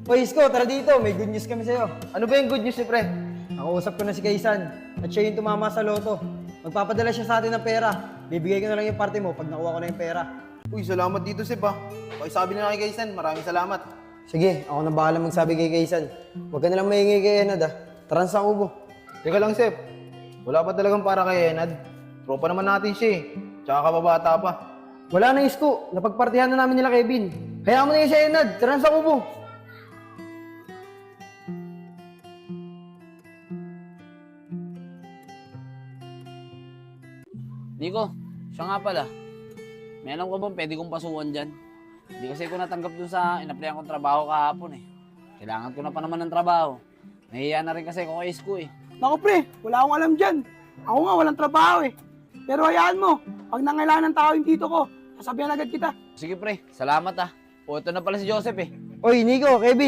Hoy, Isko, tara dito. May good news kami sa'yo. Ano ba yung good news ni pre? Nakausap ko na si Kaysan at siya yung tumama sa loto. Magpapadala siya sa atin ng pera. Bibigay ko na lang yung parte mo pag nakuha ko na yung pera. Uy, salamat dito, Sip ah. Pakisabi na kay Kaysan, maraming salamat. Sige, ako na bahala magsabi kay Kaysan. Huwag ka na lang maingay kay Enad ah. Tara sa kubo. Teka lang, Sip. Wala pa talagang para kay Enad. Tropa naman natin siya eh. Tsaka kababata pa. Wala na, Isko. Napagpartihan na namin nila Kevin. Hayaan mo na yun si Enad. Tara sa kubo. Nico, siya nga pala. May alam ko bang pwede kong pasukan dyan? Hindi kasi ko natanggap dun sa inaplayan kong trabaho kahapon eh. Kailangan ko na pa naman ng trabaho. Nahiya na rin kasi ako kay Isko eh. Naku pre, wala akong alam dyan. Ako nga, walang trabaho eh. Pero hayaan mo, pag nangailangan ng tao yung tito ko, sasabihan agad kita. Sige pre, salamat ah. O ito na pala si Joseph eh. Oy, Nico, Kevin.